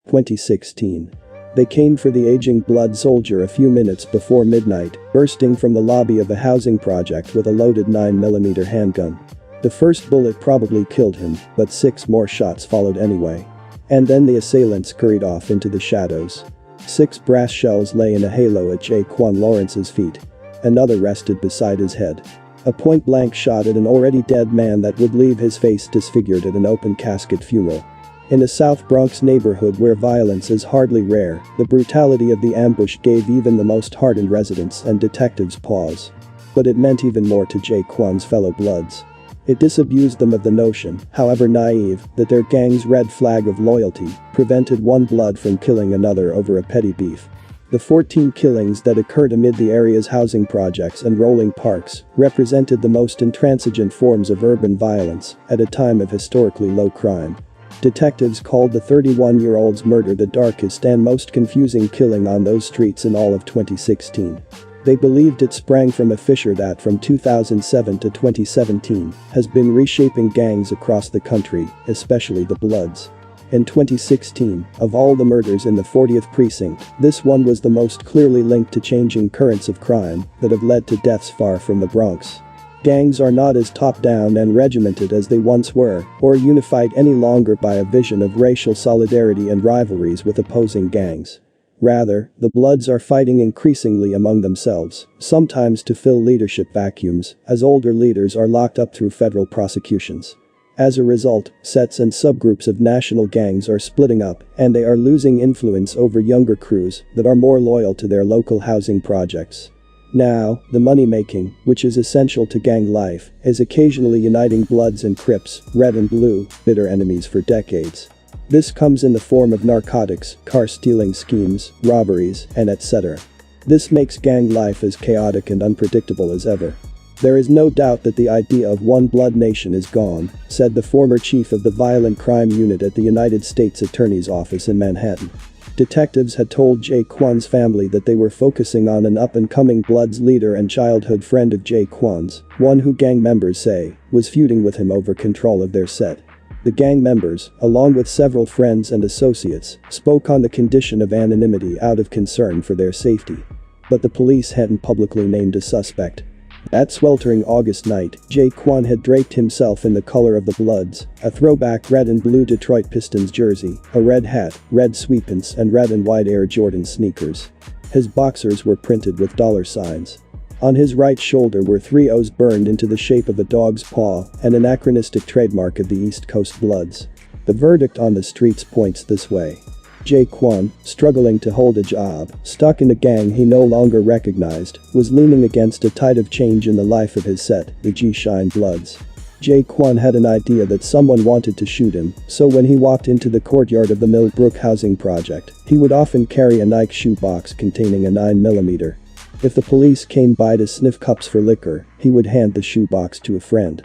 2016. They came for the aging blood soldier a few minutes before midnight, bursting from the lobby of a housing project with a loaded 9mm handgun. The first bullet probably killed him, but 6 more shots followed anyway. And then the assailants scurried off into the shadows. 6 brass shells lay in a halo at Jaquan Lawrence's feet. Another rested beside his head. A point-blank shot at an already dead man that would leave his face disfigured at an open casket funeral. In a South Bronx neighborhood where violence is hardly rare, the brutality of the ambush gave even the most hardened residents and detectives pause. But it meant even more to Jaquan's fellow bloods. It disabused them of the notion, however naive, that their gang's red flag of loyalty prevented one blood from killing another over a petty beef. The 14 killings that occurred amid the area's housing projects and rolling parks represented the most intransigent forms of urban violence at a time of historically low crime. Detectives called the 31-year-old's murder the darkest and most confusing killing on those streets in all of 2016. They believed it sprang from a fissure that from 2007 to 2017 has been reshaping gangs across the country, especially the Bloods. In 2016, of all the murders in the 40th precinct, this one was the most clearly linked to changing currents of crime that have led to deaths far from the Bronx. Gangs are not as top-down and regimented as they once were, or unified any longer by a vision of racial solidarity and rivalries with opposing gangs. Rather, the Bloods are fighting increasingly among themselves, sometimes to fill leadership vacuums, as older leaders are locked up through federal prosecutions. As a result, sets and subgroups of national gangs are splitting up, and they are losing influence over younger crews that are more loyal to their local housing projects. Now, the money-making, which is essential to gang life, is occasionally uniting Bloods and Crips, red and blue, bitter enemies for decades. This comes in the form of narcotics, car-stealing schemes, robberies, and etc. This makes gang life as chaotic and unpredictable as ever. There is no doubt that the idea of one blood nation is gone, said the former chief of the Violent Crime Unit at the United States Attorney's Office in Manhattan. Detectives had told Jaquan's family that they were focusing on an up-and-coming Bloods leader and childhood friend of Jaquan's, one who gang members say was feuding with him over control of their set. The gang members, along with several friends and associates, spoke on the condition of anonymity out of concern for their safety. But the police hadn't publicly named a suspect. That sweltering August night, Jaquan had draped himself in the color of the Bloods, a throwback red and blue Detroit Pistons jersey, a red hat, red sweatpants and red and white Air Jordan sneakers. His boxers were printed with dollar signs. On his right shoulder were 3 O's burned into the shape of a dog's paw, an anachronistic trademark of the East Coast Bloods. The verdict on the streets points this way. Jaquan, struggling to hold a job, stuck in a gang he no longer recognized, was leaning against a tide of change in the life of his set, the G-Shine Bloods. Jaquan had an idea that someone wanted to shoot him, so when he walked into the courtyard of the Millbrook housing project, he would often carry a Nike shoebox containing a 9mm. If the police came by to sniff cups for liquor, he would hand the shoebox to a friend.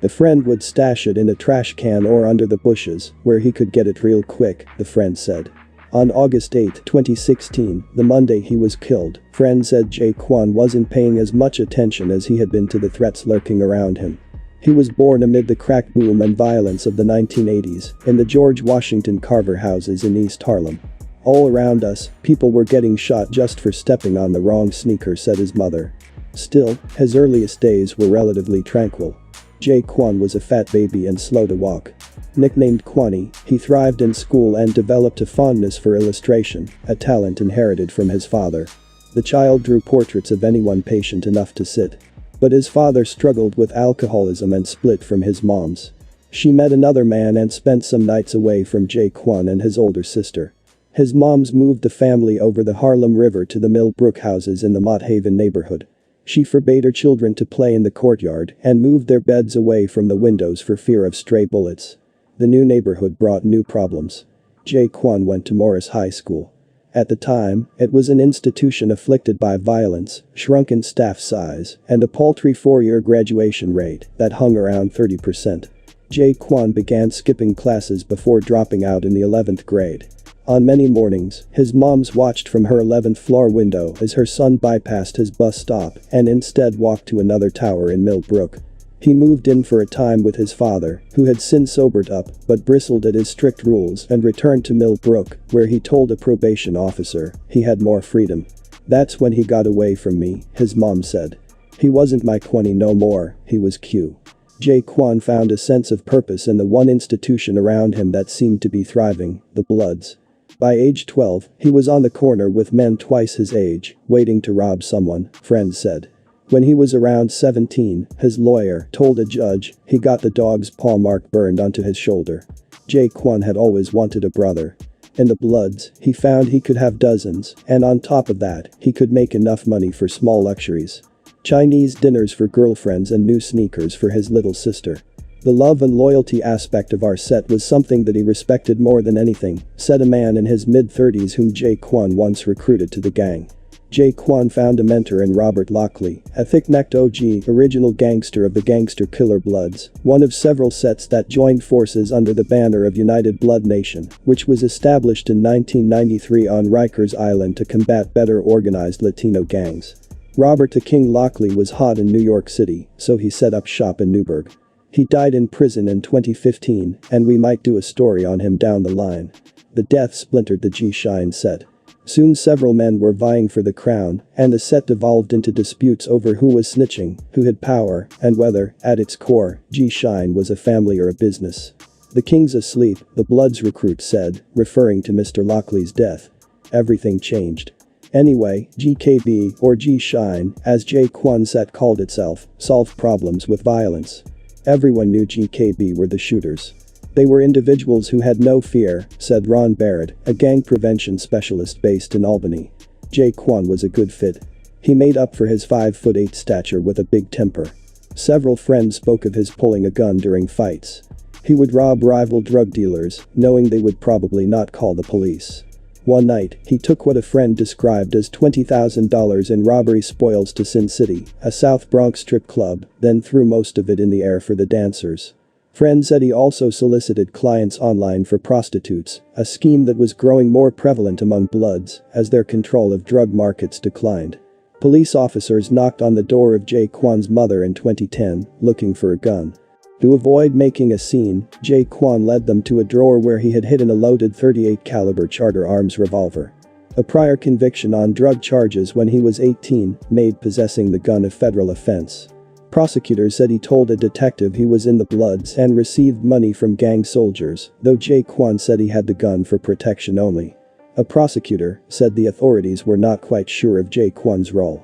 The friend would stash it in a trash can or under the bushes, where he could get it real quick, the friend said. On August 8, 2016, the Monday he was killed, friend said Jaquan wasn't paying as much attention as he had been to the threats lurking around him. He was born amid the crack boom and violence of the 1980s, in the George Washington Carver houses in East Harlem. All around us, people were getting shot just for stepping on the wrong sneaker, said his mother. Still, his earliest days were relatively tranquil. Jaquan was a fat baby and slow to walk. Nicknamed Quanny, he thrived in school and developed a fondness for illustration, a talent inherited from his father. The child drew portraits of anyone patient enough to sit. But his father struggled with alcoholism and split from his mom's. She met another man and spent some nights away from Jaquan and his older sister. His moms moved the family over the Harlem River to the Millbrook houses in the Mott Haven neighborhood. She forbade her children to play in the courtyard and moved their beds away from the windows for fear of stray bullets. The new neighborhood brought new problems. Jaquan went to Morris High School. At the time, it was an institution afflicted by violence, shrunken staff size, and a paltry 4-year graduation rate that hung around 30%. Jaquan began skipping classes before dropping out in the 11th grade. On many mornings, his moms watched from her 11th floor window as her son bypassed his bus stop and instead walked to another tower in Millbrook. He moved in for a time with his father, who had since sobered up but bristled at his strict rules, and returned to Millbrook, where he told a probation officer he had more freedom. "That's when he got away from me," his mom said. "He wasn't my Quanny no more, he was Q." Jaquan found a sense of purpose in the one institution around him that seemed to be thriving, the Bloods. By age 12, he was on the corner with men twice his age, waiting to rob someone, friends said. When he was around 17, his lawyer told a judge he got the dog's paw mark burned onto his shoulder. Jaquan had always wanted a brother. In the Bloods, he found he could have dozens, and on top of that, he could make enough money for small luxuries. Chinese dinners for girlfriends and new sneakers for his little sister. "The love and loyalty aspect of our set was something that he respected more than anything," said a man in his mid-30s whom Jaquan once recruited to the gang. Jaquan found a mentor in Robert Lockley, a thick-necked OG, original gangster of the Gangster Killer Bloods, one of several sets that joined forces under the banner of United Blood Nation, which was established in 1993 on Rikers Island to combat better organized Latino gangs. Robert the King Lockley was hot in New York City, so he set up shop in Newburgh. He died in prison in 2015, and we might do a story on him down the line. The death splintered the G-Shine set. Soon several men were vying for the crown, and the set devolved into disputes over who was snitching, who had power, and whether, at its core, G-Shine was a family or a business. "The king's asleep," the Bloods recruit said, referring to Mr. Lockley's death. Everything changed. Anyway, GKB, or G-Shine, as Jaquan set called itself, solved problems with violence. Everyone knew GKB were the shooters. "They were individuals who had no fear," said Ron Barrett, a gang prevention specialist based in Albany. Jaquan was a good fit. He made up for his 5'8" stature with a big temper. Several friends spoke of his pulling a gun during fights. He would rob rival drug dealers, knowing they would probably not call the police. One night, he took what a friend described as $20,000 in robbery spoils to Sin City, a South Bronx strip club, then threw most of it in the air for the dancers. Friend said he also solicited clients online for prostitutes, a scheme that was growing more prevalent among Bloods as their control of drug markets declined. Police officers knocked on the door of Jaquan's mother in 2010, looking for a gun. To avoid making a scene, Jaquan led them to a drawer where he had hidden a loaded .38 caliber Charter Arms revolver. A prior conviction on drug charges when he was 18 made possessing the gun a federal offense. Prosecutors said he told a detective he was in the Bloods and received money from gang soldiers, though Jaquan said he had the gun for protection only. A prosecutor said the authorities were not quite sure of Jaquan's role.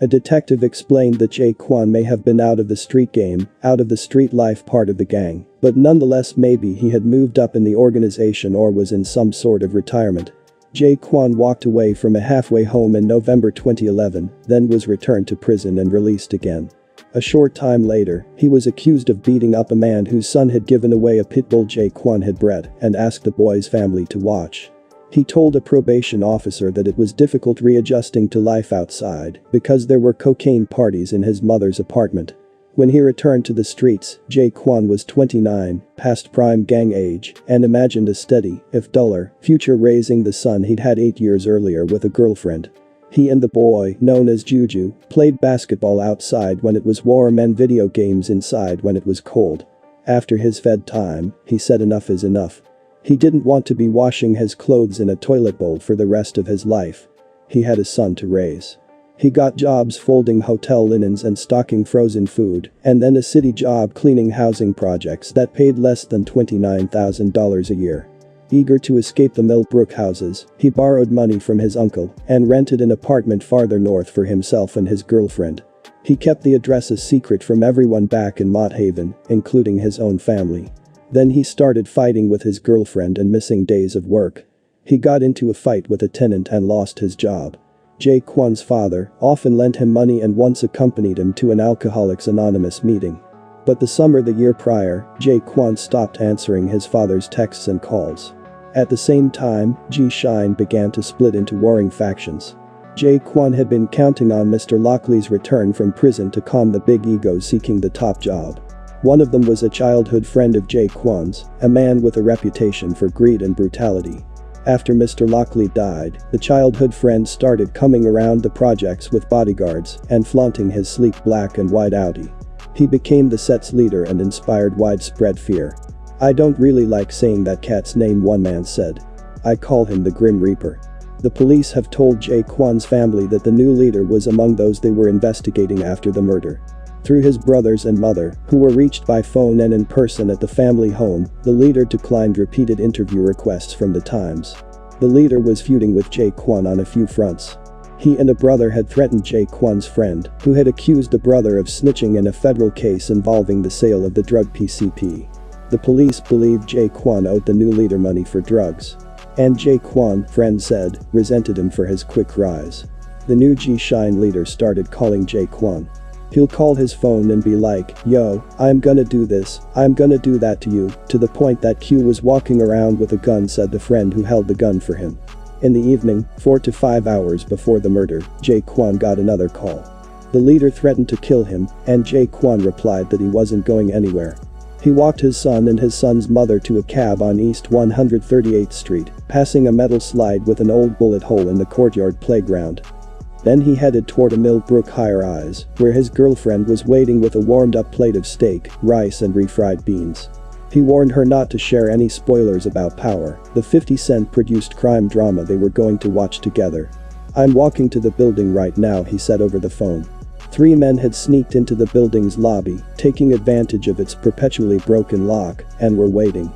A detective explained that Jaquan may have been out of the street game, out of the street life part of the gang, but nonetheless maybe he had moved up in the organization or was in some sort of retirement. Jaquan walked away from a halfway home in November 2011, then was returned to prison and released again. A short time later, he was accused of beating up a man whose son had given away a pit bull Jaquan had bred and asked the boy's family to watch. He told a probation officer that it was difficult readjusting to life outside because there were cocaine parties in his mother's apartment. When he returned to the streets, Jaquan was 29, past prime gang age, and imagined a steady, if duller, future raising the son he'd had 8 years earlier with a girlfriend. He and the boy, known as Juju, played basketball outside when it was warm and video games inside when it was cold. After his fed time, he said enough is enough. He didn't want to be washing his clothes in a toilet bowl for the rest of his life. He had a son to raise. He got jobs folding hotel linens and stocking frozen food, and then a city job cleaning housing projects that paid less than $29,000 a year. Eager to escape the Millbrook houses, he borrowed money from his uncle and rented an apartment farther north for himself and his girlfriend. He kept the address a secret from everyone back in Mott Haven, including his own family. Then he started fighting with his girlfriend and missing days of work. He got into a fight with a tenant and lost his job. Jaquan's father often lent him money and once accompanied him to an Alcoholics Anonymous meeting. But the summer the year prior, Jaquan stopped answering his father's texts and calls. At the same time, G-Shine began to split into warring factions. Jaquan had been counting on Mr. Lockley's return from prison to calm the big egos seeking the top job. One of them was a childhood friend of Jaquan's, a man with a reputation for greed and brutality. After Mr. Lockley died, the childhood friend started coming around the projects with bodyguards and flaunting his sleek black and white Audi. He became the set's leader and inspired widespread fear. "I don't really like saying that cat's name," one man said. "I call him the Grim Reaper." The police have told Jaquan's family that the new leader was among those they were investigating after the murder. Through his brothers and mother, who were reached by phone and in person at the family home, the leader declined repeated interview requests from the Times. The leader was feuding with Jaquan on a few fronts. He and a brother had threatened Jaquan's friend, who had accused the brother of snitching in a federal case involving the sale of the drug PCP. The police believed Jaquan owed the new leader money for drugs. And Jaquan, friend said, resented him for his quick rise. The new G-Shine leader started calling Jaquan. He'll call his phone and be like, "Yo, I'm gonna do this, I'm gonna do that to you," to the point that Q was walking around with a gun, said the friend who held the gun for him. In the evening, 4 to 5 hours before the murder, Jaquan got another call. The leader threatened to kill him, and Jaquan replied that he wasn't going anywhere. He walked his son and his son's mother to a cab on East 138th Street, passing a metal slide with an old bullet hole in the courtyard playground. Then he headed toward a Millbrook high-rise, where his girlfriend was waiting with a warmed-up plate of steak, rice and refried beans. He warned her not to share any spoilers about Power, the 50 Cent produced crime drama they were going to watch together. "I'm walking to the building right now," he said over the phone. 3 men had sneaked into the building's lobby, taking advantage of its perpetually broken lock, and were waiting.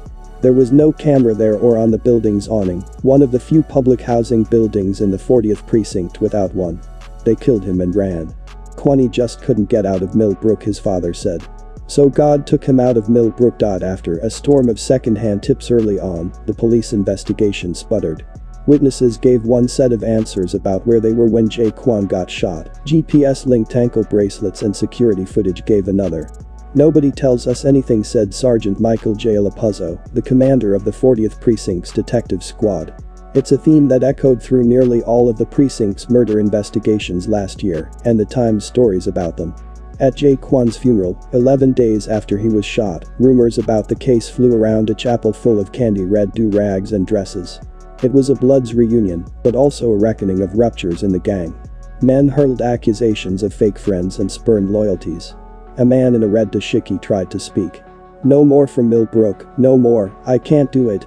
There was no camera there or on the building's awning, one of the few public housing buildings in the 40th precinct without one. "They killed him and ran. Kwani just couldn't get out of Millbrook," his father said. "So God took him out of Millbrook." After a storm of second-hand tips early on, the police investigation sputtered. Witnesses gave one set of answers about where they were when Jaquan got shot. GPS-linked ankle bracelets and security footage gave another. "Nobody tells us anything," said Sergeant Michael J. Lapuzzo, the commander of the 40th Precinct's detective squad. It's a theme that echoed through nearly all of the precinct's murder investigations last year, and the Times stories about them. At Jaquan's funeral, 11 days after he was shot, rumors about the case flew around a chapel full of candy-red do-rags and dresses. It was a Bloods reunion, but also a reckoning of ruptures in the gang. Men hurled accusations of fake friends and spurned loyalties. A man in a red dashiki tried to speak. "No more from Millbrook, no more, I can't do it,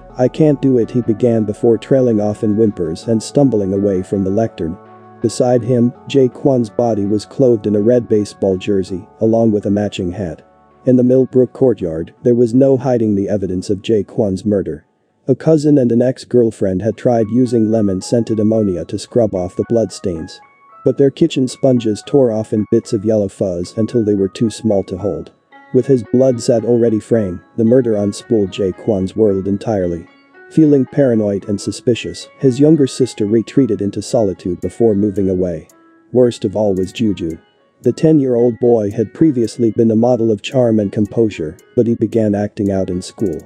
he began before trailing off in whimpers and stumbling away from the lectern. Beside him, Jaquan's body was clothed in a red baseball jersey, along with a matching hat. In the Millbrook courtyard, there was no hiding the evidence of Jaquan's murder. A cousin and an ex-girlfriend had tried using lemon-scented ammonia to scrub off the bloodstains. But their kitchen sponges tore off in bits of yellow fuzz until they were too small to hold. With his blood set already fraying, the murder unspooled Jaquan's world entirely. Feeling paranoid and suspicious, his younger sister retreated into solitude before moving away. Worst of all was Juju. The 10-year-old boy had previously been a model of charm and composure, but he began acting out in school.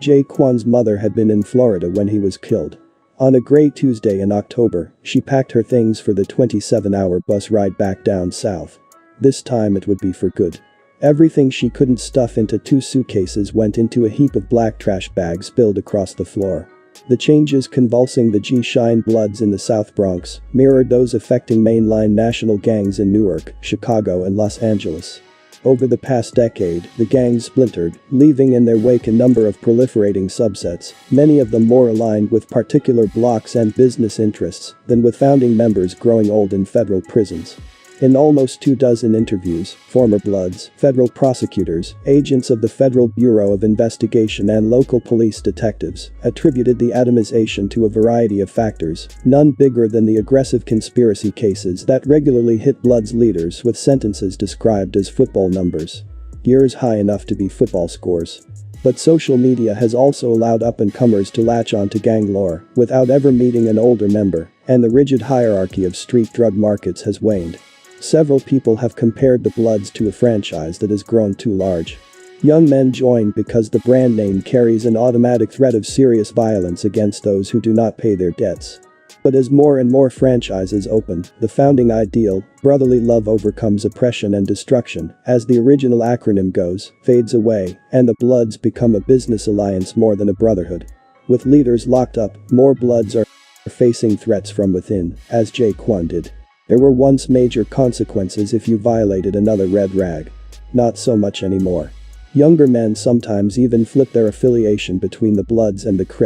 Jaquan's mother had been in Florida when he was killed. On a gray Tuesday in October, she packed her things for the 27-hour bus ride back down south. This time it would be for good. Everything she couldn't stuff into 2 suitcases went into a heap of black trash bags spilled across the floor. The changes convulsing the G-Shine Bloods in the South Bronx mirrored those affecting mainline national gangs in Newark, Chicago and Los Angeles. Over the past decade, the gangs splintered, leaving in their wake a number of proliferating subsets, many of them more aligned with particular blocks and business interests than with founding members growing old in federal prisons. In almost 24 interviews, former Bloods, federal prosecutors, agents of the Federal Bureau of Investigation and local police detectives attributed the atomization to a variety of factors, none bigger than the aggressive conspiracy cases that regularly hit Bloods leaders with sentences described as football numbers. Years high enough to be football scores. But social media has also allowed up-and-comers to latch onto gang lore without ever meeting an older member, and the rigid hierarchy of street drug markets has waned. Several people have compared the Bloods to a franchise that has grown too large. Young men join because the brand name carries an automatic threat of serious violence against those who do not pay their debts. But as more and more franchises open, the founding ideal, brotherly love overcomes oppression and destruction, as the original acronym goes, fades away, and the Bloods become a business alliance more than a brotherhood. With leaders locked up, more Bloods are facing threats from within, as Jaquan did. There were once major consequences if you violated another red rag. Not so much anymore. Younger men sometimes even flip their affiliation between the Bloods and the Crips.